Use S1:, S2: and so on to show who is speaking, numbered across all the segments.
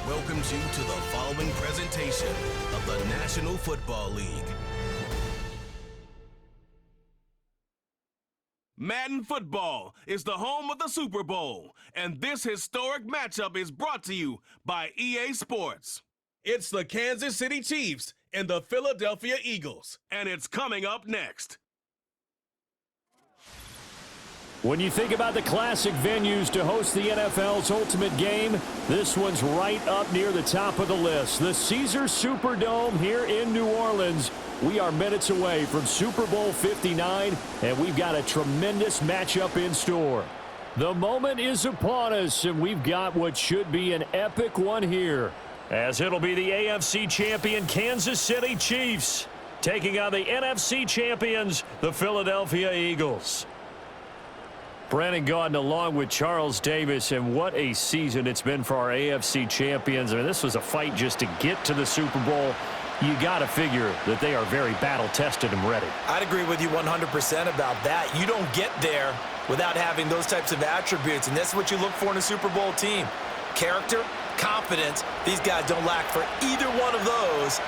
S1: welcomes you to the following presentation of the National Football League. Madden Football is the home of the Super Bowl, and this historic matchup is brought to you by EA Sports. It's the Kansas City Chiefs and the Philadelphia Eagles, and it's coming up next.
S2: When you think about the classic venues to host the NFL's ultimate game, this one's right up near the top of the list. The Caesars Superdome here in New Orleans. We are minutes away from Super Bowl 59, and we've got a tremendous matchup in store. The moment is upon us, and we've got what should be an epic one here, as it'll be the AFC champion Kansas City Chiefs taking on the NFC champions, the Philadelphia Eagles. Brandon Gaudin along with Charles Davis, and what a season it's been for our AFC champions. I mean, this was a fight just to get to the Super Bowl. You got to figure that they are very battle-tested and ready.
S3: I'd agree with you 100% about that. You don't get there without having those types of attributes, and that's what you look for in a Super Bowl team. Character, confidence. These guys don't lack for either one of those.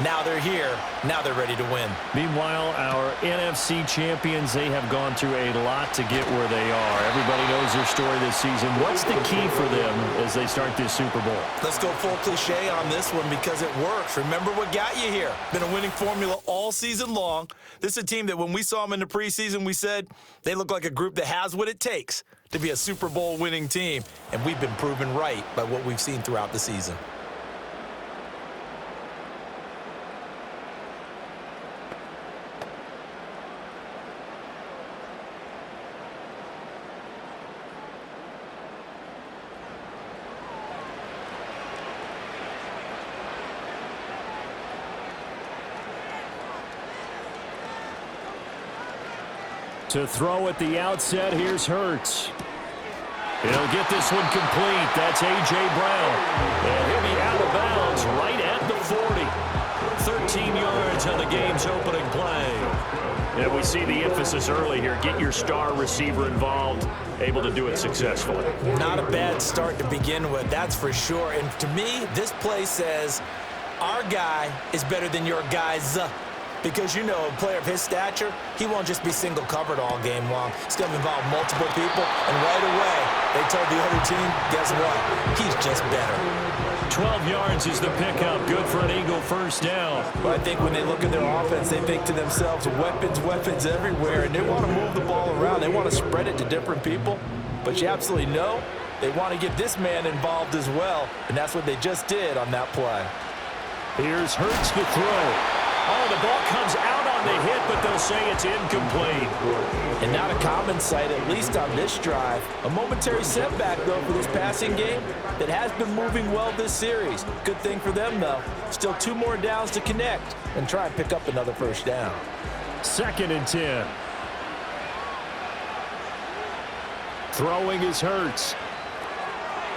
S3: Now they're here. Now they're ready to win.
S2: Meanwhile, our NFC champions, they have gone through a lot to get where they are. Everybody knows their story this season. What's the key for them as they start this Super Bowl?
S3: Let's go full cliche on this one because it works. Remember what got you here. Been a winning formula all season long. This is a team that when we saw them in the preseason, we said they look like a group that has what it takes to be a Super Bowl winning team, and we've been proven right by what we've seen throughout the season.
S2: To throw at the outset, here's Hurts. He'll get this one complete. That's A.J. Brown. And he'll be out of bounds right at the 40. 13 yards on the game's opening play. And we see the emphasis early here. Get your star receiver involved, able to do it successfully.
S3: Not a bad start to begin with, that's for sure. And to me, this play says our guy is better than your guys. Because, you know, a player of his stature, he won't just be single covered all game long. It's going to involve multiple people, and right away, they told the other team, guess what? He's just better.
S2: 12 yards is the pickup. Good for an Eagle first down.
S3: Well, I think when they look at their offense, they think to themselves, weapons everywhere, and they want to move the ball around. They want to spread it to different people, but you absolutely know they want to get this man involved as well, and that's what they just did on that play.
S2: Here's Hurts to throw. Oh, the ball comes out on the hit, but they'll say it's incomplete.
S3: And not a common sight, at least on this drive. A momentary setback, though, for this passing game that has been moving well this series. Good thing for them, though. Still 2 more downs to connect and try and pick up another first down.
S2: 2nd and 10. Throwing is Hurts.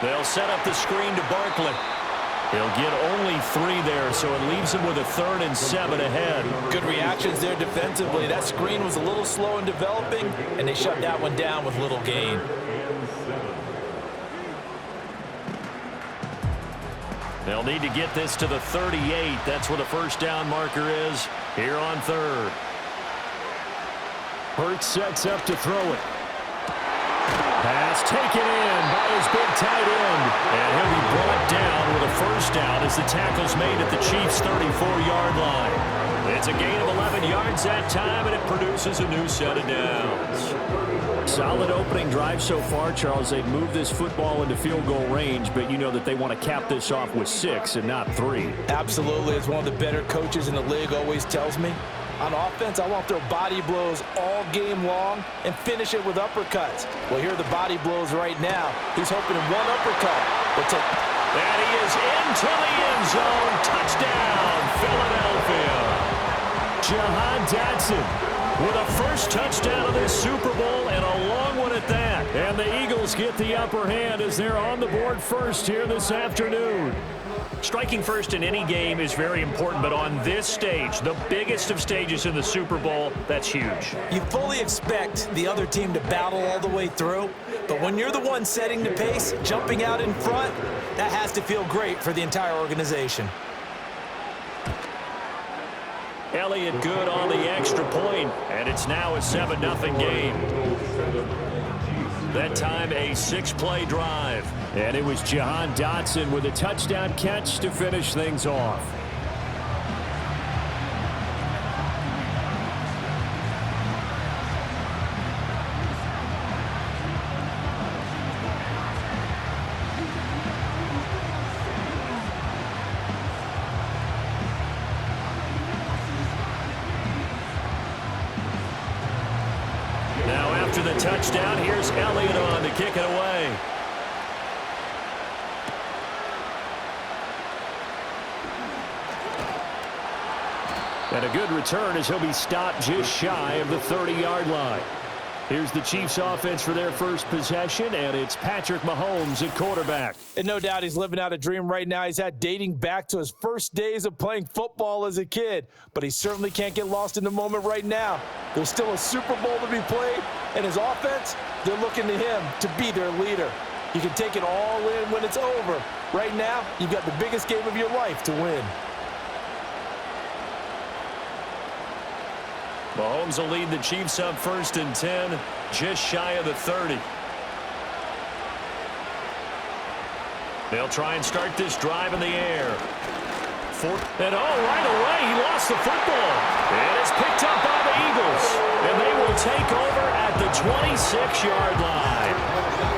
S2: They'll set up the screen to Barkley. He'll get only 3 there, so it leaves him with a 3rd and 7 ahead.
S3: Good reactions there defensively. That screen was a little slow in developing, and they shut that one down with little gain.
S2: They'll need to get this to the 38. That's where the first down marker is here on 3rd. Hurts sets up to throw it. Pass taken in by his big tight end. And he'll be brought down with a first down as the tackle's made at the Chiefs' 34-yard line. It's a gain of 11 yards that time, and it produces a new set of downs. Solid opening drive so far, Charles. They've moved this football into field goal range, but you know that they want to cap this off with 6 and not 3.
S3: Absolutely. As one of the better coaches in the league always tells me, on offense, I want to throw body blows all game long and finish it with uppercuts. Well, here are the body blows right now. He's hoping in one uppercut.
S2: And he is into the end zone. Touchdown, Philadelphia. Jahan Dotson with a first touchdown of this Super Bowl, and a long one at that. And the Eagles get the upper hand as they're on the board first here this afternoon.
S4: Striking first in any game is very important, but on this stage, the biggest of stages in the Super Bowl, that's huge.
S3: You fully expect the other team to battle all the way through, but when you're the one setting the pace, jumping out in front, that has to feel great for the entire organization.
S2: Elliott good on the extra point, and it's now a 7-0 game. That time a 6-play drive. And it was Jahan Dotson with a touchdown catch to finish things off. Now after the touchdown, here's Elliott on to kick it away. And a good return as he'll be stopped just shy of the 30-yard line. Here's the Chiefs offense for their first possession, and it's Patrick Mahomes at quarterback.
S3: And no doubt he's living out a dream right now. He's had dating back to his first days of playing football as a kid. But he certainly can't get lost in the moment right now. There's still a Super Bowl to be played, and his offense, they're looking to him to be their leader. You can take it all in when it's over. Right now, you've got the biggest game of your life to win.
S2: Mahomes will lead the Chiefs up 1st and 10, just shy of the 30. They'll try and start this drive in the air. And right away, he lost the football. And it's picked up by the Eagles. And they will take over at the 26-yard line.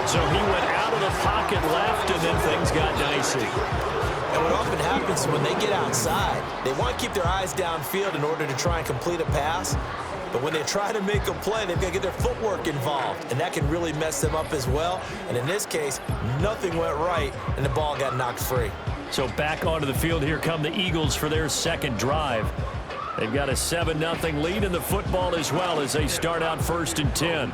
S2: So he went out of the pocket left, and then things got dicey.
S3: And what often happens is when they get outside, they want to keep their eyes downfield in order to try and complete a pass. But when they try to make a play, they've got to get their footwork involved. And that can really mess them up as well. And in this case, nothing went right, and the ball got knocked free.
S2: So back onto the field, here come the Eagles for their second drive. They've got a 7-0 lead in the football as well as they start out 1st and 10.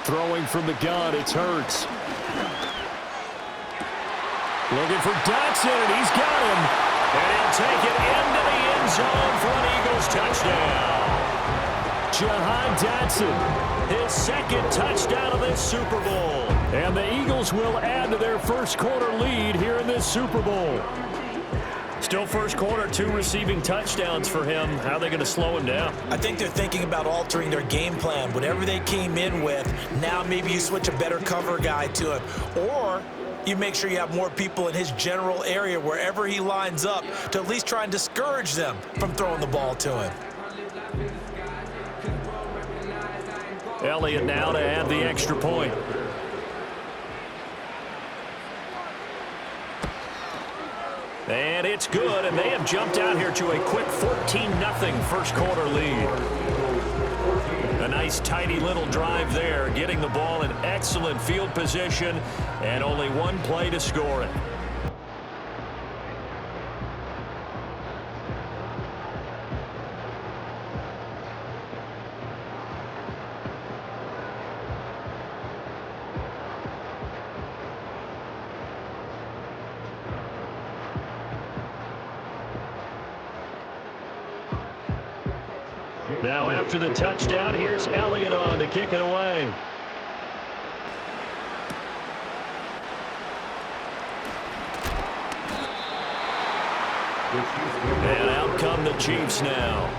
S2: Throwing from the gun, it's Hurts. Looking for Dotson, and he's got him. And he'll take it into the end zone for an Eagles touchdown. Jahan Dotson, his second touchdown of this Super Bowl. And the Eagles will add to their first quarter lead here in this Super Bowl. Still first quarter, 2 receiving touchdowns for him. How are they going to slow him down?
S3: I think they're thinking about altering their game plan. Whatever they came in with, now maybe you switch a better cover guy to him. Or you make sure you have more people in his general area wherever he lines up to at least try and discourage them from throwing the ball to him.
S2: Elliott now to add the extra point. And it's good, and they have jumped out here to a quick 14-0 first quarter lead. A nice, tidy little drive there, getting the ball in excellent field position, and only one play to score it. Now after the touchdown, here's Elliott on to kick it away. And out come the Chiefs now.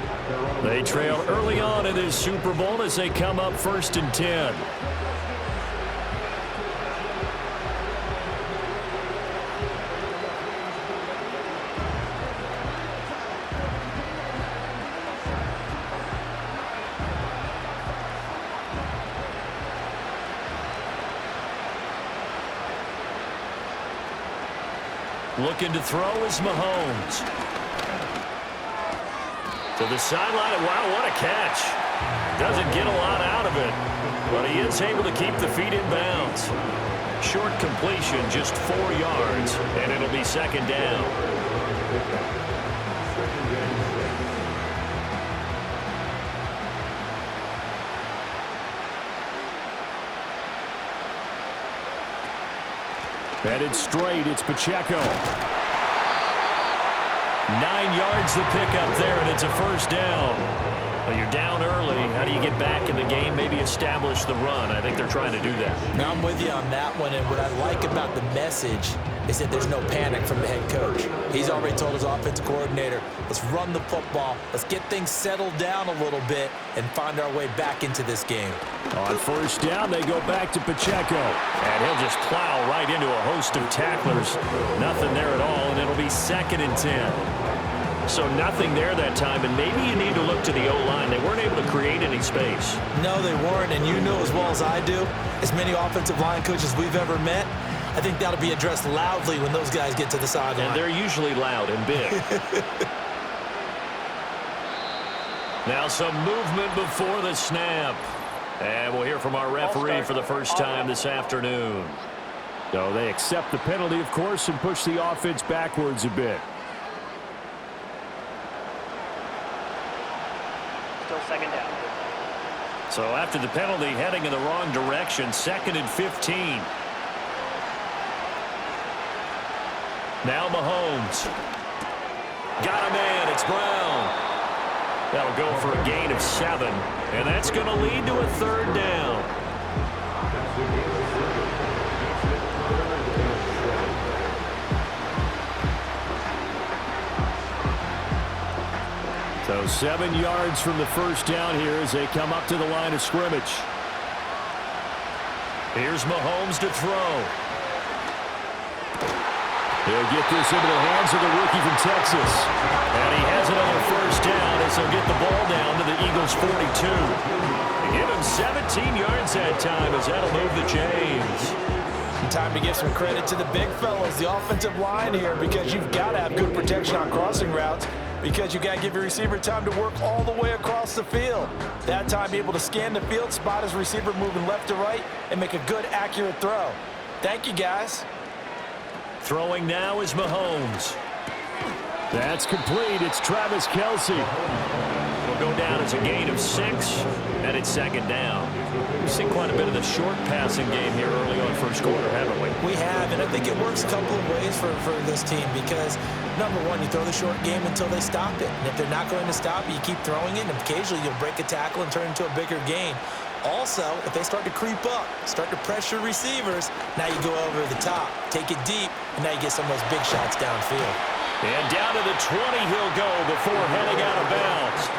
S2: They trail early on in this Super Bowl as they come up 1st and 10. Looking to throw is Mahomes. To the sideline, and wow, what a catch.
S4: Doesn't get a lot out of it, but he is able to keep the feet in bounds. Short completion, just 4 yards, and it'll be second down.
S2: Headed straight, it's Pacheco.
S4: 9 yards to pick up there, and it's a first down. Well, you're down early. How do you get back in the game, maybe establish the run? I think they're trying to do that.
S3: Now I'm with you on that one, and what I like about the message is that there's no panic from the head coach. He's already told his offensive coordinator, let's run the football, let's get things settled down a little bit and find our way back into this game.
S2: On first down, they go back to Pacheco.
S4: And he'll just plow right into a host of tacklers. Nothing there at all, and it'll be 2nd and 10. So nothing there that time, and maybe you need to look to the O-line. They weren't able to create any space.
S3: No, they weren't, and you know as well as I do, as many offensive line coaches we've ever met, I think that'll be addressed loudly when those guys get to the sideline.
S4: And they're usually loud and big. Now some movement before the snap. And we'll hear from our referee for the first time this afternoon.
S2: So they accept the penalty, of course, and push the offense backwards a bit.
S5: Still second down.
S4: So after the penalty, heading in the wrong direction, 2nd and 15. Now Mahomes. Got a man. It's Brown. That'll go for a gain of 7. And that's going to lead to a 3rd down.
S2: So 7 yards from the first down here as they come up to the line of scrimmage.
S4: Here's Mahomes to throw.
S2: He'll get this into the hands of the rookie from Texas.
S4: And he has another first down as he'll get the ball down to the Eagles' 42. Give him 17 yards that time as that'll move the chains.
S3: Time to give some credit to the big fellas, the offensive line here, because you've got to have good protection on crossing routes, because you got to give your receiver time to work all the way across the field. That time, be able to scan the field, spot his receiver moving left to right, and make a good, accurate throw. Thank you, guys.
S4: Throwing now is Mahomes.
S2: That's complete. It's Travis Kelce.
S4: Will go down as a gain of 6, and it's 2nd down. We've seen quite a bit of the short passing game here early on first quarter, haven't we?
S3: We have, and I think it works a couple of ways for this team because, number one, you throw the short game until they stop it. And if they're not going to stop it, you keep throwing it, and occasionally you'll break a tackle and turn it into a bigger gain. Also, if they start to creep up, start to pressure receivers, now you go over the top, take it deep, and now you get some of those big shots downfield.
S4: And down to the 20 he'll go before heading out of bounds.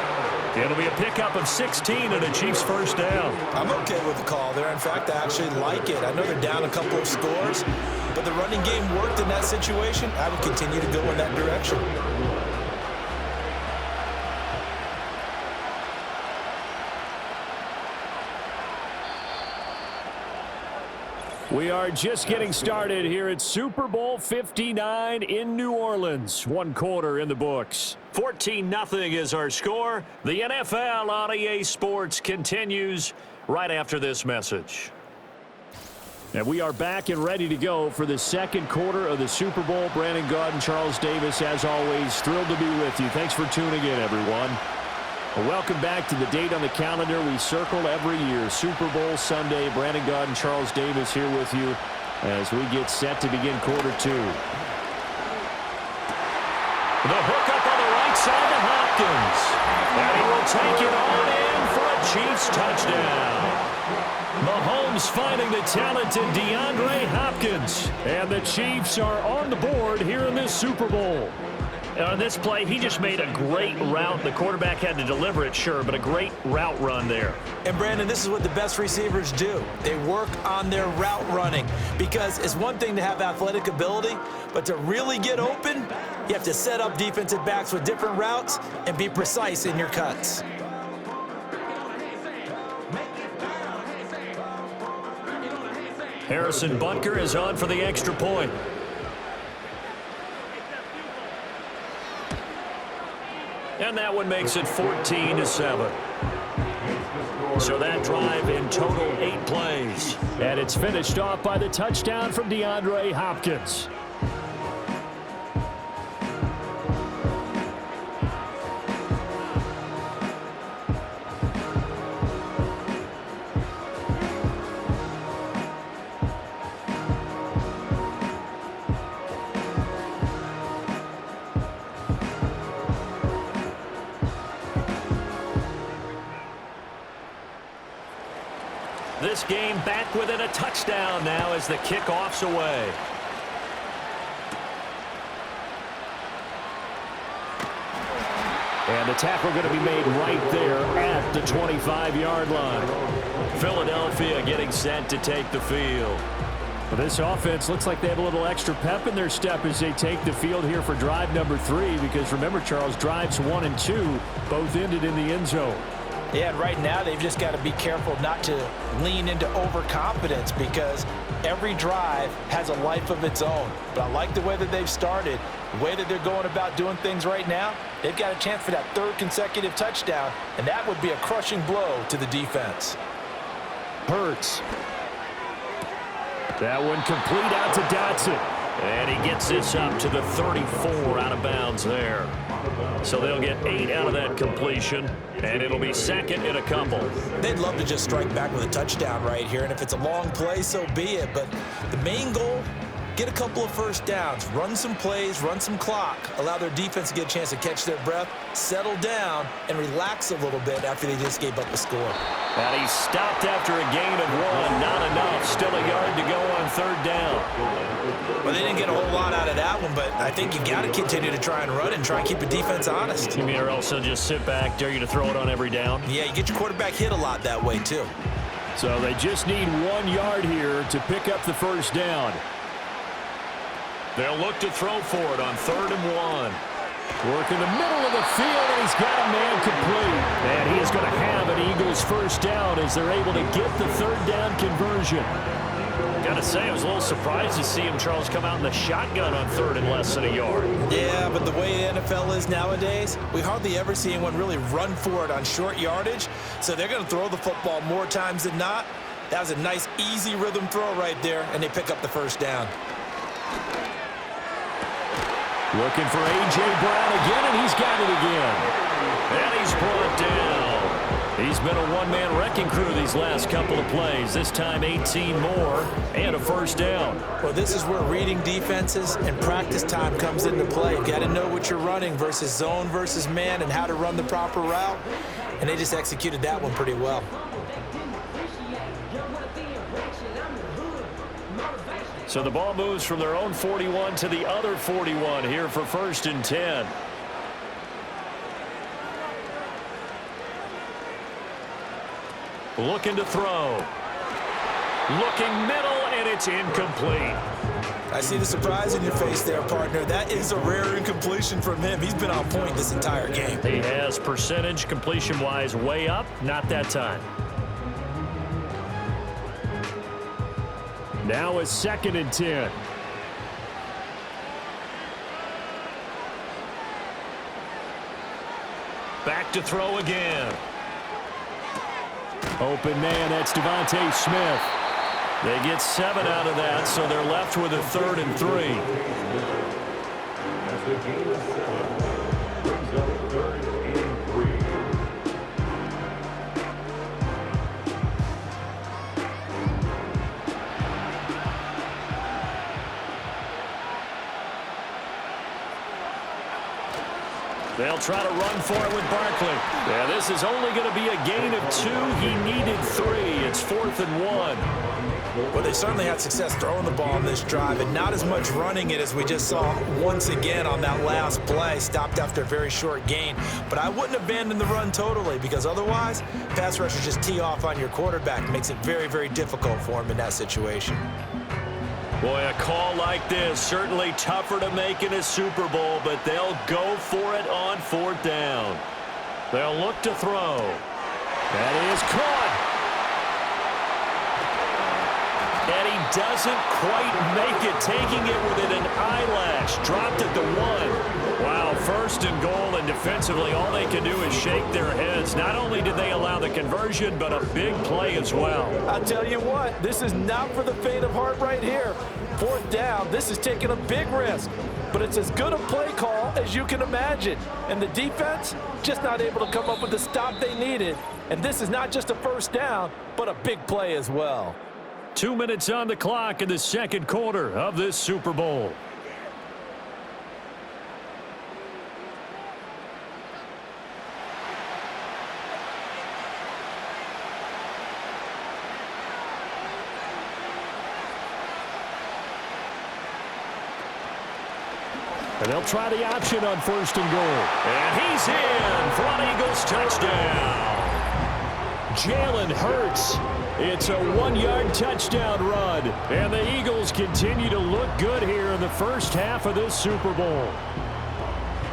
S4: It'll be a pickup of 16 and a Chiefs first down.
S3: I'm okay with the call there. In fact, I actually like it. I know they're down a couple of scores, but the running game worked in that situation. I would continue to go in that direction.
S2: We are just getting started here at Super Bowl 59 in New Orleans. 1 quarter in the books.
S4: 14-0 is our score. The NFL on EA Sports continues right after this message.
S2: And we are back and ready to go for the 2nd quarter of the Super Bowl. Brandon Gaudin, Charles Davis, as always, thrilled to be with you. Thanks for tuning in, everyone. Welcome back to the date on the calendar we circle every year, Super Bowl Sunday. Brandon Gaudin, Charles Davis here with you as we get set to begin quarter 2.
S4: The hookup on the right side to Hopkins. And he will take it on in for a Chiefs touchdown. Mahomes finding the talented DeAndre Hopkins.
S2: And the Chiefs are on the board here in this Super Bowl.
S4: On this play, he just made a great route. The quarterback had to deliver it, sure, but a great route run there.
S3: And, Brandon, this is what the best receivers do. They work on their route running because it's one thing to have athletic ability, but to really get open, you have to set up defensive backs with different routes and be precise in your cuts.
S4: Harrison Butker is on for the extra point. And that one makes it 14-7. So that drive in total 8 plays.
S2: And it's finished off by the touchdown from DeAndre Hopkins.
S4: This game back within a touchdown now as the kickoff's away.
S2: And the tackle going to be made right there at the 25-yard line.
S4: Philadelphia getting set to take the field.
S2: Well, this offense looks like they have a little extra pep in their step as they take the field here for drive number 3, because remember, Charles, drives 1 and 2 both ended in the end zone.
S3: Yeah, and right now they've just got to be careful not to lean into overconfidence, because every drive has a life of its own. But I like the way that they've started, the way that they're going about doing things right now. They've got a chance for that 3rd consecutive touchdown, and that would be a crushing blow to the defense.
S2: Hurts. That one complete out to Dotson.
S4: And he gets this up to the 34 out of bounds there. So they'll get 8 out of that completion, and it'll be 2nd and a couple.
S3: They'd love to just strike back with a touchdown right here, and if it's a long play, so be it. But the main goal, get a couple of first downs, run some plays, run some clock, allow their defense to get a chance to catch their breath, settle down, and relax a little bit after they just gave up the score.
S4: And he stopped after a gain of 1. Not enough. Still a yard to go on 3rd down.
S3: Well, they didn't get a whole lot out of that one, but I think you got to continue to try and run and try and keep the defense honest.
S4: You mean, or else they'll just sit back, dare you to throw it on every down?
S3: Yeah, you get your quarterback hit a lot that way, too.
S2: So they just need 1 yard here to pick up the first down.
S4: They'll look to throw for it on 3rd and 1.
S2: Work in the middle of the field, and he's got a man complete. And he is going to have an Eagles first down as they're able to get the 3rd down conversion.
S4: Got to say, I was a little surprised to see him, Charles, come out in the shotgun on 3rd and less than a yard.
S3: Yeah, but the way the NFL is nowadays, we hardly ever see anyone really run for it on short yardage. So they're going to throw the football more times than not. That was a nice, easy rhythm throw right there, and they pick up the first down.
S2: Looking for A.J. Brown again, and he's got it again.
S4: And he's brought down. He's been a one-man wrecking crew these last couple of plays. This time 18 more and a first down.
S3: Well, this is where reading defenses and practice time comes into play. You got to know what you're running versus zone versus man and how to run the proper route. And they just executed that one pretty well.
S4: So the ball moves from their own 41 to the other 41 here for 1st and 10. Looking to throw. Looking middle, and it's incomplete.
S3: I see the surprise in your face there, partner. That is a rare incompletion from him. He's been on point this entire game.
S4: He has percentage completion-wise way up. Not that time.
S2: Now it's 2nd and 10.
S4: Back to throw again.
S2: Open man, that's Devontae Smith.
S4: They get 7 out of that, so they're left with a 3rd and 3. They'll try to run for it with Barkley. Yeah, this is only going to be a gain of 2. He needed 3. It's 4th and 1.
S3: Well, they certainly had success throwing the ball on this drive, and not as much running it as we just saw once again on that last play. Stopped after a very short gain. But I wouldn't abandon the run totally, because otherwise, pass rushers just tee off on your quarterback. Makes it very, very difficult for him in that situation.
S4: Boy, a call like this, certainly tougher to make in a Super Bowl, but they'll go for it on 4th down. They'll look to throw. That is caught. And he doesn't quite make it, taking it within an eyelash. Dropped at the 1. Wow, first and goal, and defensively all they can do is shake their heads. Not only did they allow the conversion, but a big play as well.
S3: I'll tell you what, this is not for the faint of heart right here. 4th down, this is taking a big risk. But it's as good a play call as you can imagine. And the defense just not able to come up with the stop they needed. And this is not just a first down, but a big play as well.
S2: 2 minutes on the clock in the second quarter of this Super Bowl. And they'll try the option on 1st and goal.
S4: And he's in for an Eagles touchdown.
S2: Jalen Hurts. It's a 1-yard touchdown run. And the Eagles continue to look good here in the first half of this Super Bowl.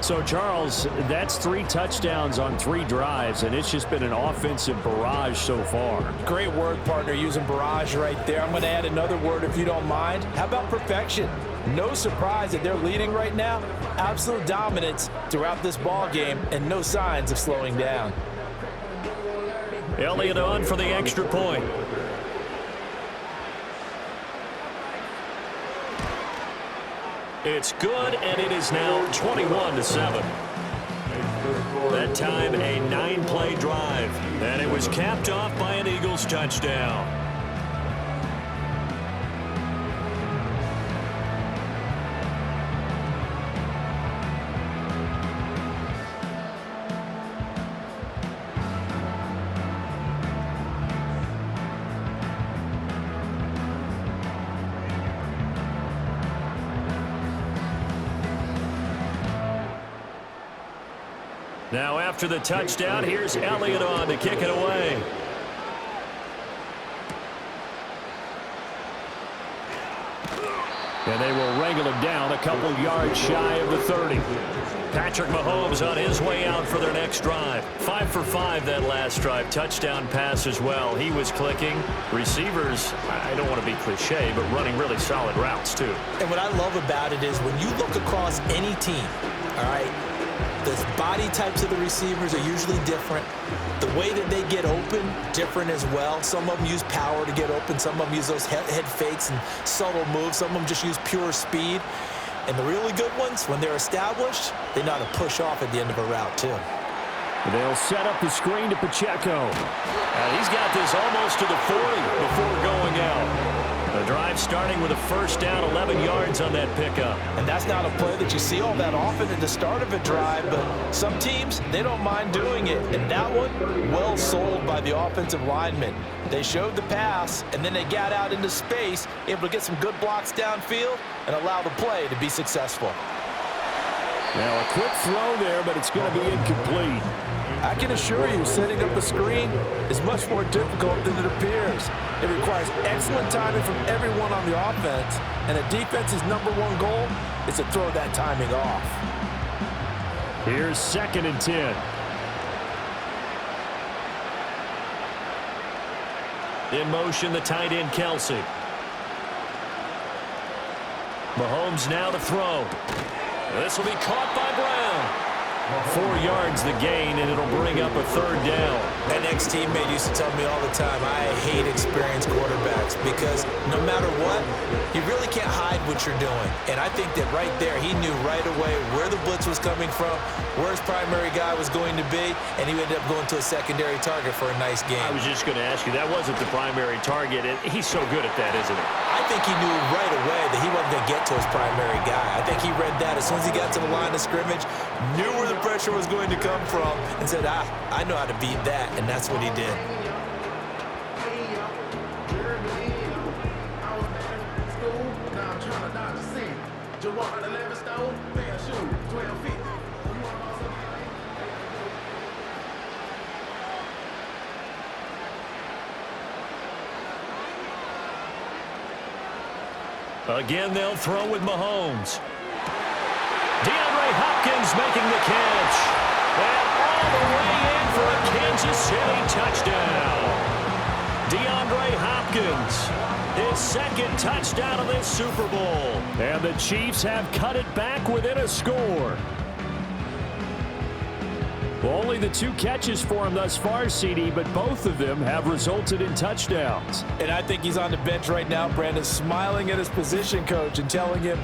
S2: So, Charles, that's 3 touchdowns on 3 drives, and it's just been an offensive barrage so far.
S3: Great word, partner, using barrage right there. I'm going to add another word if you don't mind. How about perfection? No surprise that they're leading right now. Absolute dominance throughout this ball game and no signs of slowing down.
S4: Elliott on for the extra point. It's good, and it is now 21-7. That time, a 9-play drive, and it was capped off by an Eagles touchdown. Now after the touchdown, here's Elliott on to kick it away.
S2: And they will wrangle him down a couple yards shy of the 30.
S4: Patrick Mahomes on his way out for their next drive. 5 for 5 that last drive. Touchdown pass as well. He was clicking. Receivers, I don't want to be cliche, but running really solid routes too.
S3: And what I love about it is when you look across any team, all right, the body types of the receivers are usually different. The way that they get open, different as well. Some of them use power to get open. Some of them use those head fakes and subtle moves. Some of them just use pure speed. And the really good ones, when they're established, they know how to push off at the end of a route too.
S2: They'll set up the screen to Pacheco.
S4: He's got this almost to the 40 before going out. The drive starting with a first down, 11 yards on that pickup.
S3: And that's not a play that you see all that often at the start of a drive, but some teams, they don't mind doing it. And that one, well sold by the offensive linemen. They showed the pass, and then they got out into space, able to get some good blocks downfield and allow the play to be successful.
S2: Now a quick throw there, but it's going to be incomplete.
S3: I can assure you, setting up a screen is much more difficult than it appears. It requires excellent timing from everyone on the offense, and a defense's #1 goal is to throw that timing off.
S2: Here's 2nd and 10.
S4: In motion, the tight end, Kelsey. Mahomes now to throw. This will be caught by Brown.
S2: 4 yards the gain, and it'll bring up a 3rd down.
S3: An ex-teammate used to tell me all the time, I hate experienced quarterbacks because no matter what, you really can't hide what you're doing. And I think that right there, he knew right away where the blitz was coming from, where his primary guy was going to be, and he ended up going to a secondary target for a nice game.
S2: I was just going to ask you, that wasn't the primary target. He's so good at that, isn't he?
S3: I think he knew right away that he wasn't going to get to his primary guy. I think he read that as soon as he got to the line of scrimmage, knew where the pressure was going to come from, and said, I know how to beat that, and that's what he did.
S4: Again, they'll throw with Mahomes. DeAndre Hopkins making the catch. And all the way in for a Kansas City touchdown. DeAndre Hopkins, his second touchdown of this Super Bowl.
S2: And the Chiefs have cut it back within a score. Only the 2 catches for him thus far, CD, but both of them have resulted in touchdowns.
S3: And I think he's on the bench right now, Brandon, smiling at his position coach and telling him,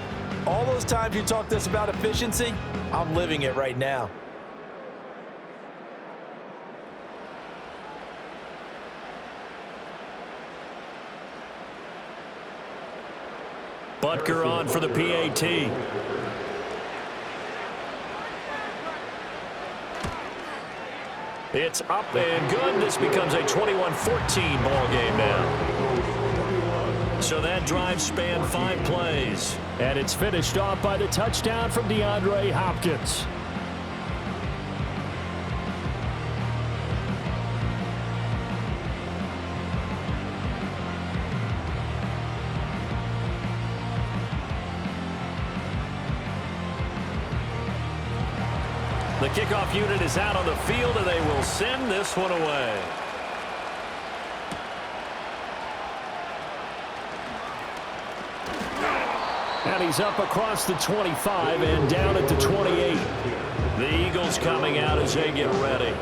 S3: all those times you talked to us about efficiency, I'm living it right now.
S4: Butker on for the PAT. It's up and good. This becomes a 21-14 ball game now. So that drive spanned 5 plays.
S2: And it's finished off by the touchdown from DeAndre Hopkins.
S4: The kickoff unit is out on the field, and they will send this one away.
S2: And he's up across the 25 and down at the 28.
S4: The Eagles coming out as they get ready.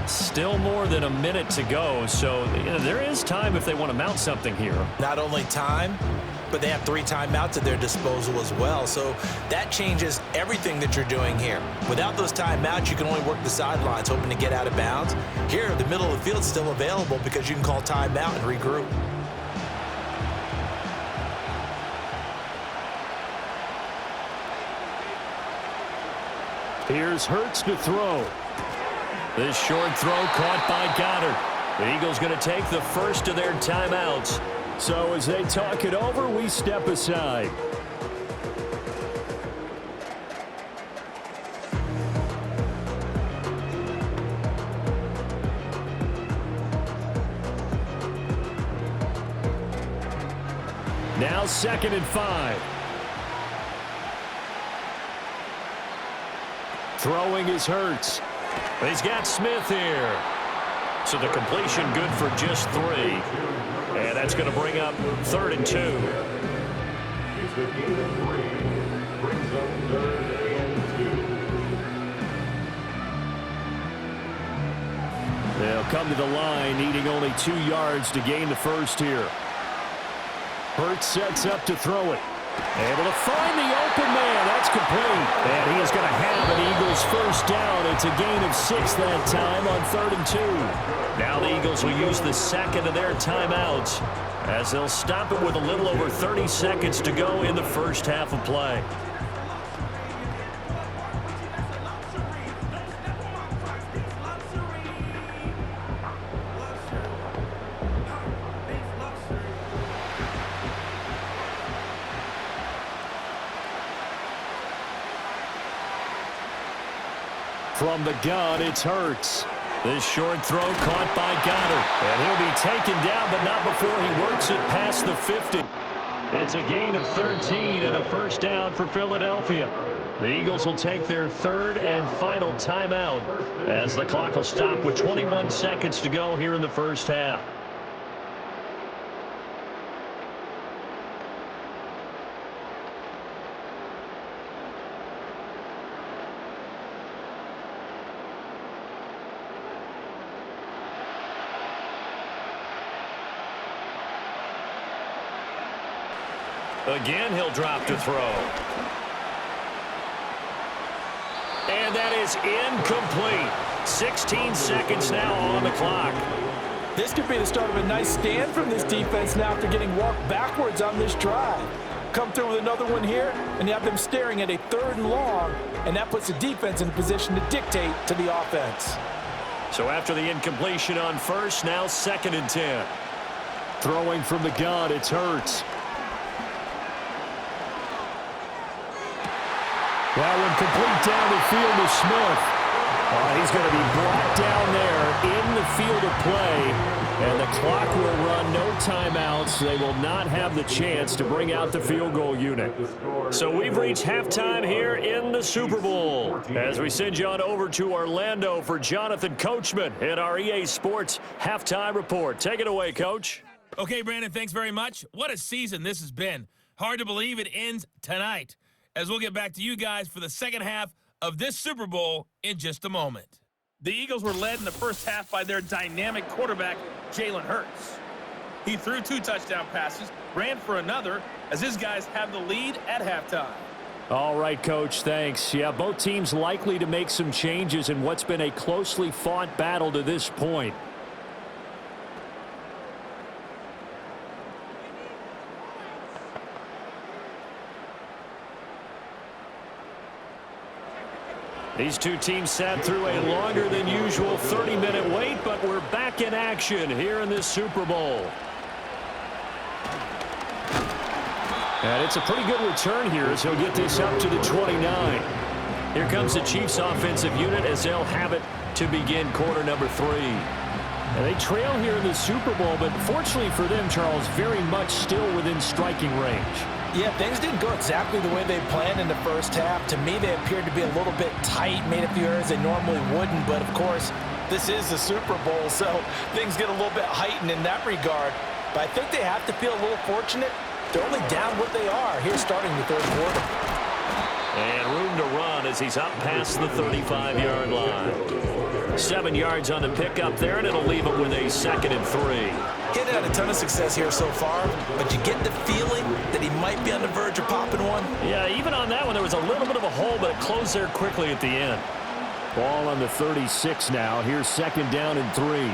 S4: Still more than a minute to go, so there is time if they want to mount something here.
S3: Not only time, but they have 3 timeouts at their disposal as well. So that changes everything that you're doing here. Without those timeouts, you can only work the sidelines, hoping to get out of bounds. Here, the middle of the field is still available because you can call timeout and regroup.
S2: Here's Hurts to throw.
S4: This short throw caught by Goddard. The Eagles going to take the first of their timeouts.
S2: So as they talk it over, we step aside. Now 2nd and 5. Throwing is Hurts.
S4: He's got Smith here. So the completion good for just 3. And that's going to bring up 3rd and 2.
S2: They'll come to the line, needing only 2 yards to gain the first here. Hurts sets up to throw it. Able to find the open man. That's complete. And he is going to have an Eagles first down. It's a gain of 6 that time on 3rd and 2.
S4: Now the Eagles will use the second of their timeouts as they'll stop it with a little over 30 seconds to go in the first half of play.
S2: From the gun, it's Hurts.
S4: This short throw caught by Goddard.
S2: And he'll be taken down, but not before he works it past the 50.
S4: It's a gain of 13 and a first down for Philadelphia. The Eagles will take their 3rd and final timeout as the clock will stop with 21 seconds to go here in the first half. Again, he'll drop to throw. And that is incomplete. 16 seconds now on the clock.
S3: This could be the start of a nice stand from this defense now after getting walked backwards on this drive. Come through with another one here, and you have them staring at a 3rd and long, and that puts the defense in a position to dictate to the offense.
S4: So after the incompletion on first, now 2nd and 10.
S2: Throwing from the gun, it's Hurts. That one complete down the field to Smith. He's going to be brought down there in the field of play. And the clock will run, no timeouts. They will not have the chance to bring out the field goal unit.
S4: So we've reached halftime here in the Super Bowl. As we send you on over to Orlando for Jonathan Coachman in our EA Sports Halftime Report. Take it away, Coach.
S5: Okay, Brandon, thanks very much. What a season this has been. Hard to believe it ends tonight, as we'll get back to you guys for the second half of this Super Bowl in just a moment.
S6: The Eagles were led in the first half by their dynamic quarterback, Jalen Hurts. He threw 2 touchdown passes, ran for another, as his guys have the lead at halftime.
S2: All right, Coach, thanks. Yeah, both teams likely to make some changes in what's been a closely fought battle to this point. These two teams sat through a longer than usual 30-minute wait, but we're back in action here in this Super Bowl. And it's a pretty good return here as he'll get this up to the 29. Here comes the Chiefs offensive unit as they'll have it to begin quarter number 3. And they trail here in the Super Bowl, but fortunately for them, Charles, very much still within striking range.
S3: Yeah, things didn't go exactly the way they planned in the first half. To me, they appeared to be a little bit tight, made a few errors they normally wouldn't. But, of course, this is the Super Bowl, so things get a little bit heightened in that regard. But I think they have to feel a little fortunate. They're only down what they are here starting the third quarter.
S2: And room to run as he's up past the 35-yard line. 7 yards on the pickup there, and it'll leave it with a 2nd and 3.
S3: He hasn't had a ton of success here so far, but you get the feeling that he might be on the verge of popping one.
S2: Yeah, even on that one, there was a little bit of a hole, but it closed there quickly at the end. Ball on the 36 now. Here's 2nd down and 3.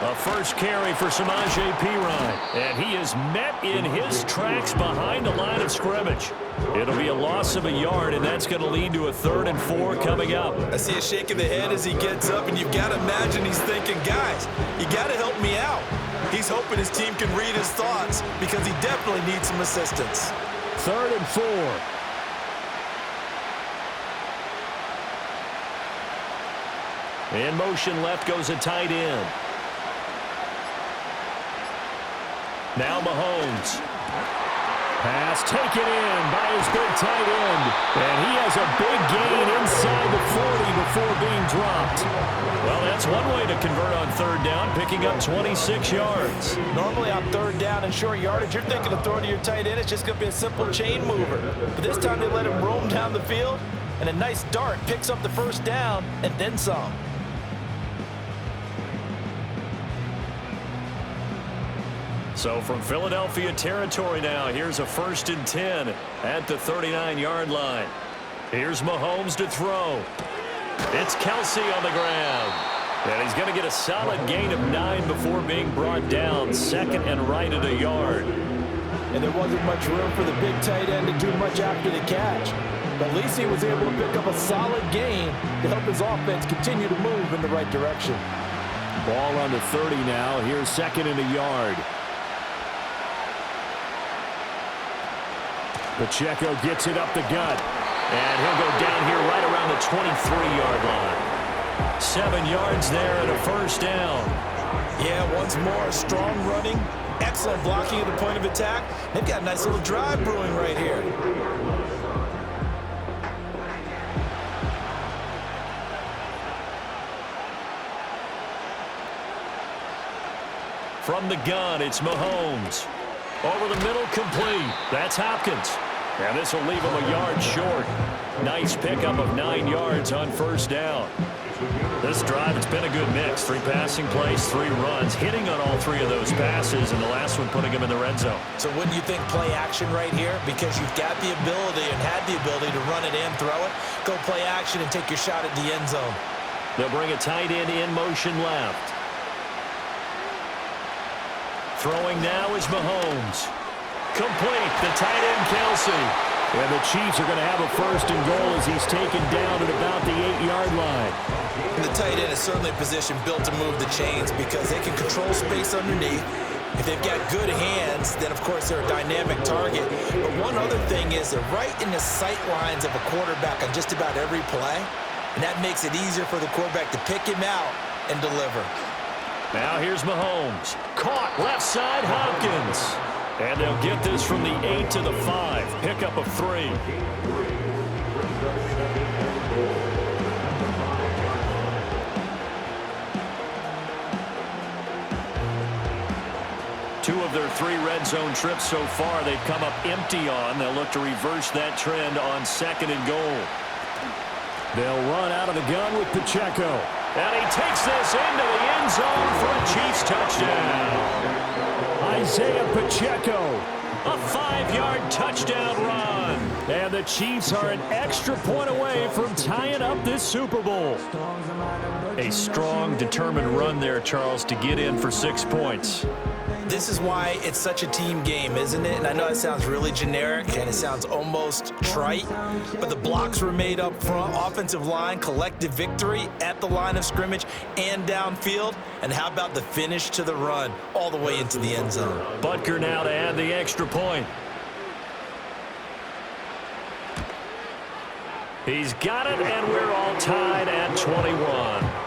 S2: A first carry for Samaje Perine, and he is met in his tracks behind the line of scrimmage. It'll be a loss of a yard, and that's going to lead to a 3rd and 4 coming up.
S3: I see a shake of the head as he gets up, and you've got to imagine he's thinking, guys, you got to help me out. He's hoping his team can read his thoughts because he definitely needs some assistance.
S2: 3rd and 4. In motion left goes a tight end. Now Mahomes. Pass taken in by his big tight end. And he has a big gain inside the 40 before being dropped. Well, that's one way to convert on 3rd down, picking up 26 yards.
S3: Normally on 3rd down and short yardage, you're thinking of throwing to your tight end. It's just going to be a simple chain mover. But this time they let him roam down the field, and a nice dart picks up the 1st down and then some.
S2: So from Philadelphia territory now, here's a 1st and 10 at the 39-yard line. Here's Mahomes to throw. It's Kelsey on the ground. And he's going to get a solid gain of 9 before being brought down. 2nd and right at a yard.
S3: And there wasn't much room for the big tight end to do much after the catch. But at least he was able to pick up a solid gain to help his offense continue to move in the right direction.
S2: Ball on the 30 now. Here's 2nd and a yard. Pacheco gets it up the gut. And he'll go down here right around the 23-yard line. 7 yards there and a 1st down.
S3: Yeah, once more, strong running, excellent blocking at the point of attack. They've got a nice little drive brewing right here.
S2: From the gun, it's Mahomes. Over the middle, complete. That's Hopkins. And this will leave him a yard short. Nice pickup of 9 yards on 1st down. This drive, it's been a good mix. 3 passing plays, 3 runs, hitting on all 3 of those passes, and the last one putting him in the red zone.
S3: So wouldn't you think play action right here? Because you've got the ability and had the ability to run it and throw it. Go play action and take your shot at the end zone.
S2: They'll bring a tight end in motion left. Throwing now is Mahomes. Complete, the tight end Kelsey. And the Chiefs are going to have a 1st and goal as he's taken down at about the 8-yard line.
S3: And the tight end is certainly a position built to move the chains because they can control space underneath. If they've got good hands, then of course they're a dynamic target. But one other thing is they're right in the sight lines of a quarterback on just about every play. And that makes it easier for the quarterback to pick him out and deliver.
S2: Now here's Mahomes. Caught left side, Hopkins. And they'll get this from the 8 to the 5. Pickup of 3.
S4: 2 of their 3 red zone trips so far they've come up empty on. They'll look to reverse that trend on 2nd and goal.
S2: They'll run out of the gun with Pacheco.
S4: And he takes this into the end zone for a Chiefs touchdown.
S2: Isaiah Pacheco.
S4: A 5-yard touchdown run.
S2: And the Chiefs are an extra point away from tying up this Super Bowl.
S4: A strong, determined run there, Charles, to get in for 6 points.
S3: This is why it's such a team game, isn't it? And I know it sounds really generic and it sounds almost trite, but the blocks were made up front, offensive line, collective victory at the line of scrimmage and downfield. And how about the finish to the run all the way into the end zone?
S4: Butker now to add the extra point. He's got it, and we're all tied at 21.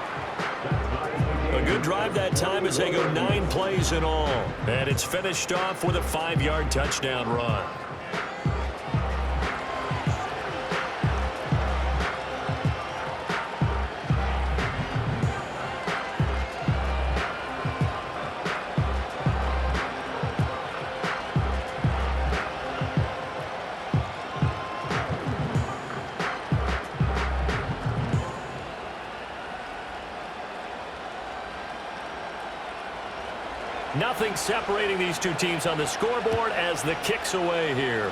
S4: A good drive that time as they go 9 plays in all. And it's finished off with a 5-yard touchdown run. Nothing separating these two teams on the scoreboard as the kick's away here.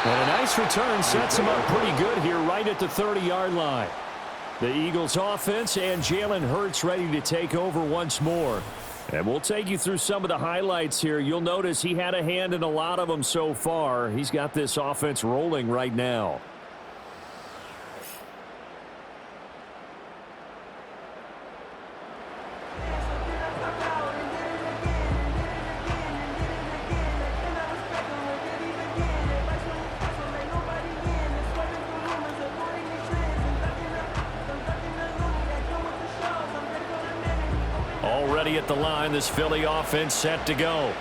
S2: And a nice return sets them up pretty good here right at the 30-yard line. The Eagles offense and Jalen Hurts ready to take over once more. And we'll take you through some of the highlights here. You'll notice he had a hand in a lot of them so far. He's got this offense rolling right now.
S4: Already at the line, this Philly offense set to go.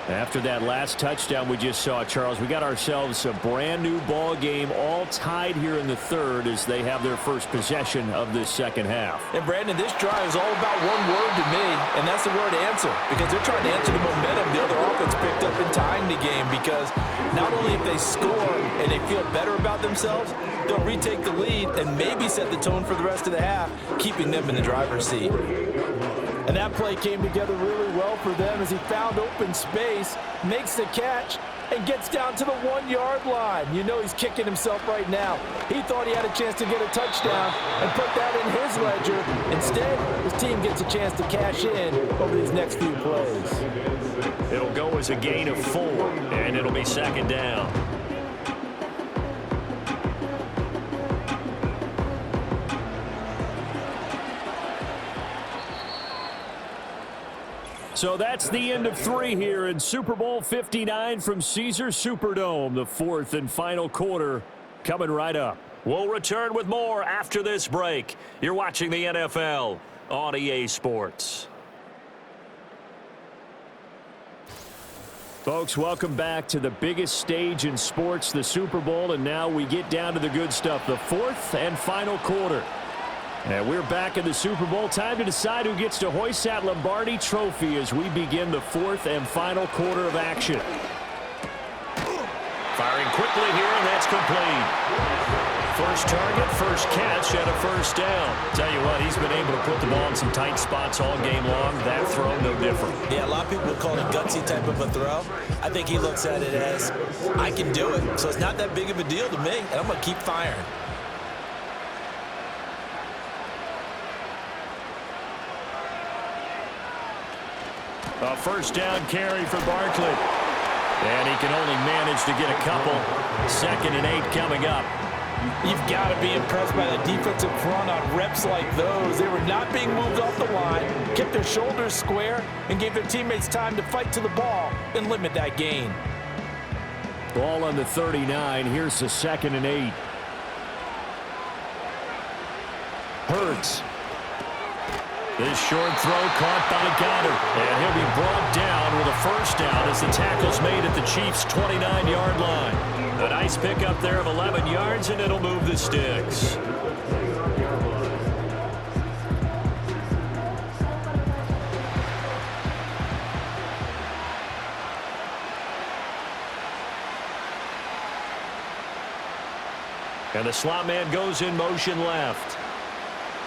S2: After that last touchdown we just saw, Charles, we got ourselves a brand new ball game, all tied here in the third as they have their first possession of this second half.
S3: And Brandon, this drive is all about one word to me, and that's the word answer, because they're trying to answer the momentum the other offense picked up in tying the game, because not only if they score and they feel better about themselves, they'll retake the lead and maybe set the tone for the rest of the half, keeping them in the driver's seat. And that play came together really well for them as he found open space, makes the catch, and gets down to the 1-yard line. You know he's kicking himself right now. He thought he had a chance to get a touchdown and put that in his ledger. Instead, his team gets a chance to cash in over these next few plays.
S4: It'll go as a gain of 4, and it'll be second down.
S2: So that's the end of 3 here in Super Bowl 59 from Caesars Superdome. The 4th and final quarter coming right up.
S4: We'll return with more after this break. You're watching the NFL on EA Sports.
S2: Folks, welcome back to the biggest stage in sports, the Super Bowl, and now we get down to the good stuff, the 4th and final quarter. And we're back in the Super Bowl. Time to decide who gets to hoist that Lombardi trophy as we begin the 4th and final quarter of action.
S4: Firing quickly here, and that's complete. First target, first catch, and a first down. Tell you what, he's been able to put the ball in some tight spots all game long. That throw, no different.
S3: Yeah, a lot of people would call it a gutsy type of a throw. I think he looks at it as, I can do it, so it's not that big of a deal to me, and I'm going to keep firing.
S4: A first down carry for Barkley. And he can only manage to get a couple. 2nd and 8 coming up.
S3: You've got to be impressed by the defensive front on reps like those. They were not being moved off the line, kept their shoulders square, and gave their teammates time to fight to the ball and limit that gain.
S2: Ball on the 39. Here's the 2nd and 8. Hurts.
S4: This short throw caught by Goddard. And he'll be brought down with a first down as the tackle's made at the Chiefs' 29-yard line. A nice pickup there of 11 yards, and it'll move the sticks. And the slot man goes in motion left.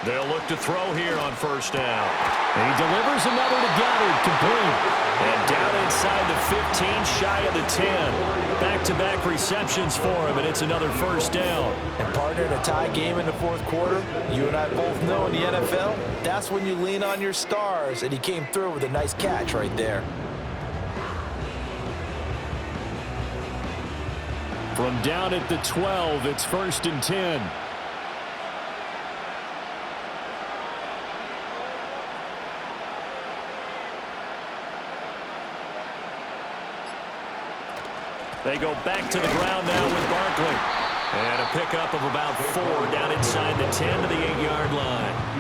S4: They'll look to throw here on first down.
S2: And he delivers another to Goddard, complete.
S4: And down inside the 15, shy of the 10. Back-to-back receptions for him, and it's another first down.
S3: And partner, in a tie game in the fourth quarter, you and I both know in the NFL, that's when you lean on your stars, and he came through with a nice catch right there.
S2: From down at the 12, it's 1st and 10.
S4: They go back to the ground now with Barkley. And a pickup of about 4 down inside the 10 to the 8-yard line.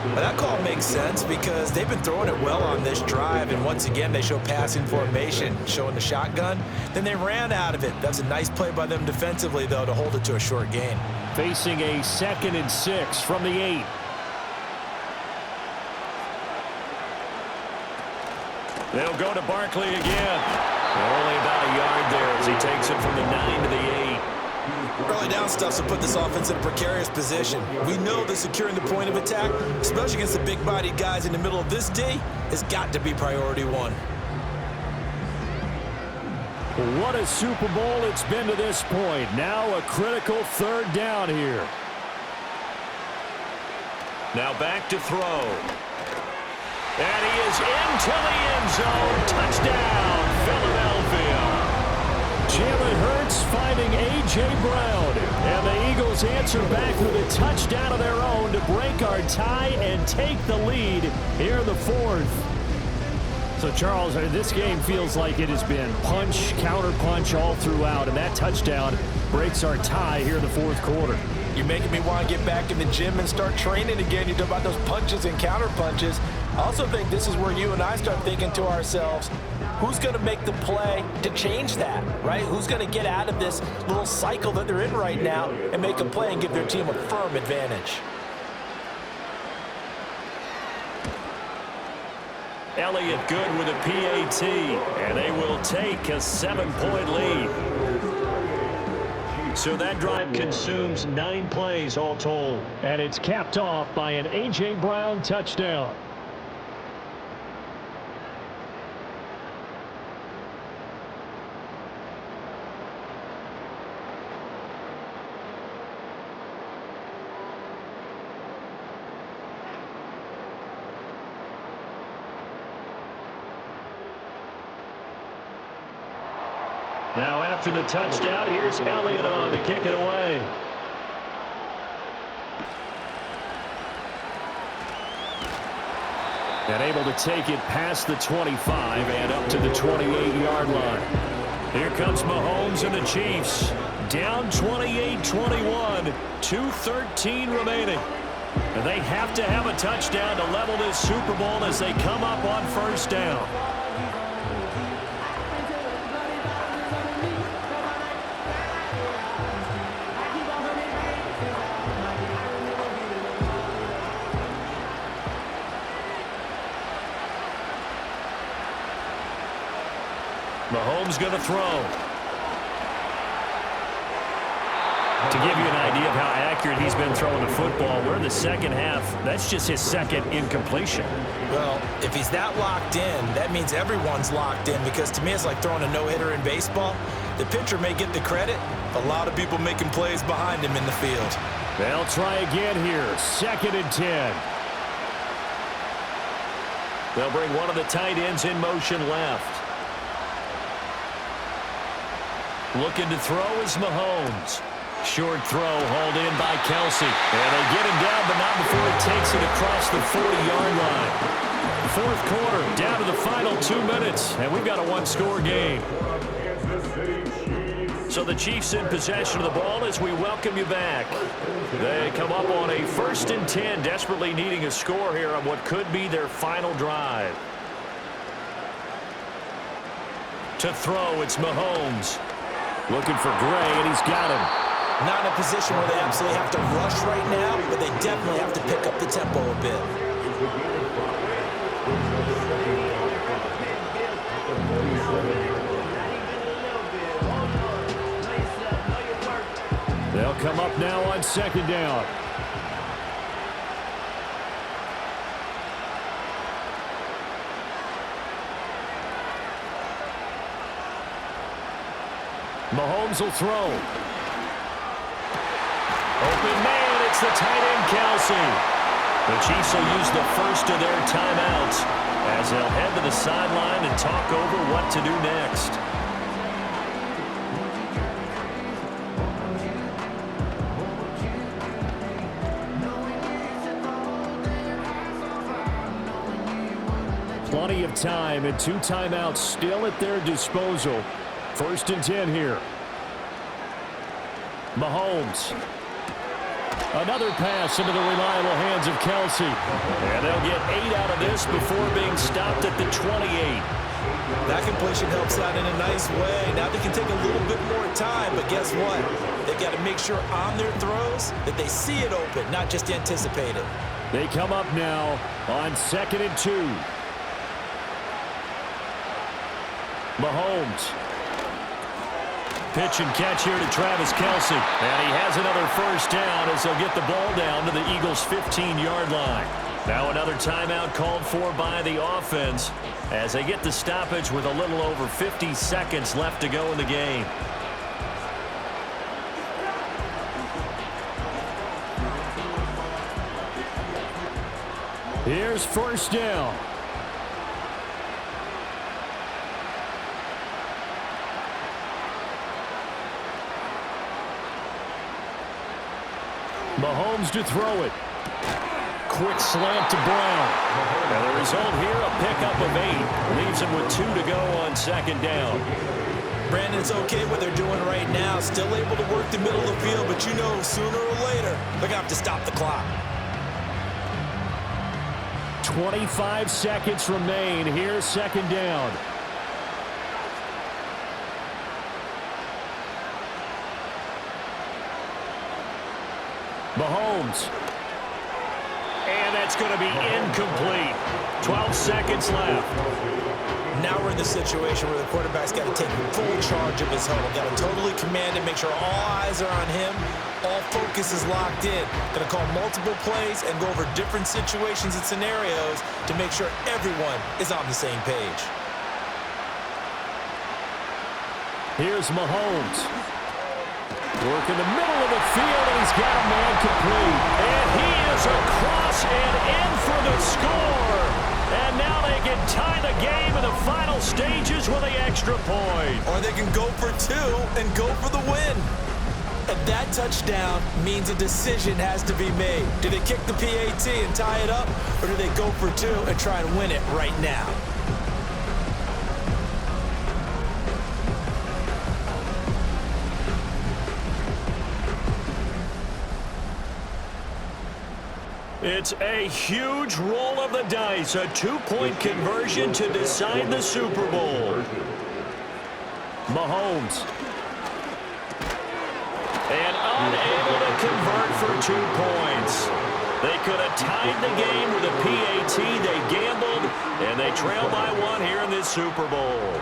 S3: Well, that call makes sense because they've been throwing it well on this drive, and once again they show passing formation, showing the shotgun. Then they ran out of it. That's a nice play by them defensively, though, to hold it to a short gain.
S2: Facing a 2nd and 6 from the 8.
S4: They'll go to Barkley again. Only about a yard there as he takes it from the 9 to the 8.
S3: Early down stuff to put this offense in a precarious position. We know that securing the point of attack, especially against the big-bodied guys in the middle of this D, has got to be priority one.
S2: What a Super Bowl it's been to this point. Now a critical 3rd down here.
S4: Now back to throw. And he is into the end zone. Touchdown, Philadelphia.
S2: Jalen Hurts finding A.J. Brown. And the Eagles answer back with a touchdown of their own to break our tie and take the lead here in the 4th. So, Charles, this game feels like it has been punch, counter-punch all throughout, and that touchdown breaks our tie here in the 4th quarter.
S3: You're making me want to get back in the gym and start training again. You talk about those punches and counter-punches. I also think this is where you and I start thinking to ourselves, who's going to make the play to change that, right? Who's going to get out of this little cycle that they're in right now and make a play and give their team a firm advantage?
S4: Elliott good with a PAT, and they will take a 7-point lead. So that drive consumes 9 plays all told.
S2: And it's capped off by an A.J. Brown touchdown.
S4: Now after the touchdown, here's Elliott on to kick it away.
S2: And able to take it past the 25 and up to the 28-yard line.
S4: Here comes Mahomes and the Chiefs. Down 28-21, 2:13 remaining. And they have to have a touchdown to level this Super Bowl as they come up on first down. Mahomes going to throw.
S2: To give you an idea of how accurate he's been throwing the football, we're in the second half. That's just his 2nd incompletion.
S3: Well, if he's that locked in, that means everyone's locked in, because to me it's like throwing a no-hitter in baseball. The pitcher may get the credit, a lot of people making plays behind him in the field.
S2: They'll try again here, 2nd and 10.
S4: They'll bring one of the tight ends in motion left. Looking to throw is Mahomes. Short throw hauled in by Kelsey. And they get him down, but not before he takes it across the 40-yard line. 4th quarter, down to the final 2 minutes, and we've got a 1-score game. So the Chiefs in possession of the ball as we welcome you back. They come up on a 1st and 10, desperately needing a score here on what could be their final drive. To throw, it's Mahomes.
S2: Looking for Gray, and he's got him.
S3: Not in a position where they absolutely have to rush right now, but they definitely have to pick up the tempo a bit.
S2: They'll come up now on second down. Mahomes will throw. Open man, it's the tight end, Kelsey. The Chiefs will use the first of their timeouts as they'll head to the sideline and talk over what to do next. Plenty of time and 2 timeouts still at their disposal. 1st and 10 here. Mahomes. Another pass into the reliable hands of Kelsey. And they'll get 8 out of this before being stopped at the 28.
S3: That completion helps out in a nice way. Now they can take a little bit more time, but guess what? They've got to make sure on their throws that they see it open, not just anticipate it.
S2: They come up now on 2nd and 2. Mahomes. Pitch and catch here to Travis Kelsey. And he has another first down as they'll get the ball down to the Eagles' 15-yard line. Now another timeout called for by the offense as they get the stoppage with a little over 50 seconds left to go in the game. Here's first down. Mahomes to throw it. Quick slant to Brown. And the result here, a pickup of 8. Leaves him with 2 to go on 2nd down.
S3: Brandon, it's okay what they're doing right now. Still able to work the middle of the field, but you know sooner or later they're going to have to stop the clock.
S2: 25 seconds remain. Here's 2nd down. Mahomes. And that's going to be incomplete. 12 seconds left.
S3: Now we're in the situation where the quarterback's got to take full charge of his huddle. Got to totally command it, make sure all eyes are on him. All focus is locked in. Got to call multiple plays and go over different situations and scenarios to make sure everyone is on the same page.
S2: Here's Mahomes. Work in the middle of the field, and he's got a man complete. And he is across and in for the score. And now they can tie the game in the final stages with the extra point.
S3: Or they can go for 2 and go for the win. And that touchdown means a decision has to be made. Do they kick the PAT and tie it up, or do they go for 2 and try and win it right now?
S2: It's a huge roll of the dice, a 2-point conversion to decide the Super Bowl. Mahomes. And unable to convert for 2 points. They could have tied the game with a PAT. They gambled, and they trail by 1 here in this Super Bowl.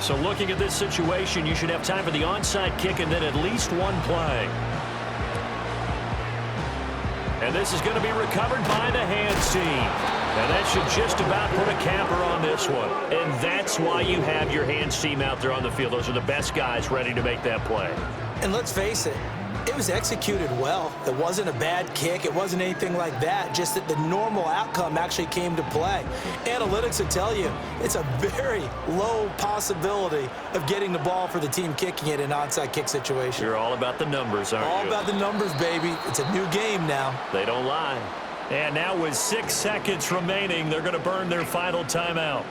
S2: So looking at this situation, you should have time for the onside kick and then at least 1 play. And this is going to be recovered by the hands team. And that should just about put a capper on this one. And that's why you have your hands team out there on the field. Those are the best guys ready to make that play.
S3: And let's face it, it was executed well. It wasn't a bad kick. It wasn't anything like that. Just that the normal outcome actually came to play. Analytics will tell you it's a very low possibility of getting the ball for the team kicking it in an onside kick situation.
S2: You're all about the numbers, aren't you?
S3: All about the numbers, baby. It's a new game now.
S2: They don't lie. And now with 6 seconds remaining, they're going to burn their final timeout.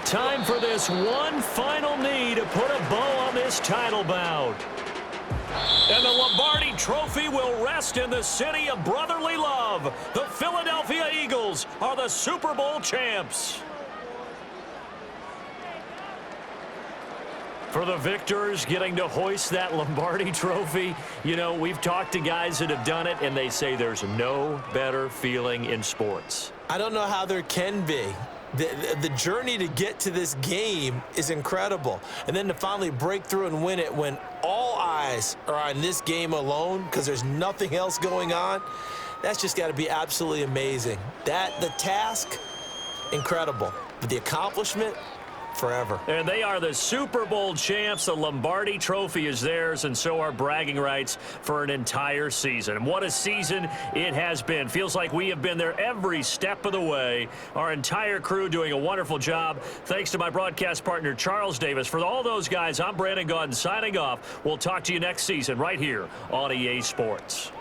S4: time for this one final knee to put a bow on this title bout. And the Lombardi Trophy will rest in the city of brotherly love. The Philadelphia Eagles are the Super Bowl champs. For the victors, getting to hoist that Lombardi Trophy, you know, we've talked to guys that have done it, and they say there's no better feeling in sports.
S3: I don't know how there can be. The journey to get to this game is incredible. And then to finally break through and win it when all eyes are on this game alone because there's nothing else going on, that's just got to be absolutely amazing. The task, incredible. But the accomplishment, forever.
S4: And they are the Super Bowl champs. The Lombardi Trophy is theirs, and so are bragging rights for an entire season. And what a season it has been. Feels like we have been there every step of the way. Our entire crew doing a wonderful job. Thanks to my broadcast partner, Charles Davis. For all those guys, I'm Brandon Gaudin signing off. We'll talk to you next season right here on EA Sports.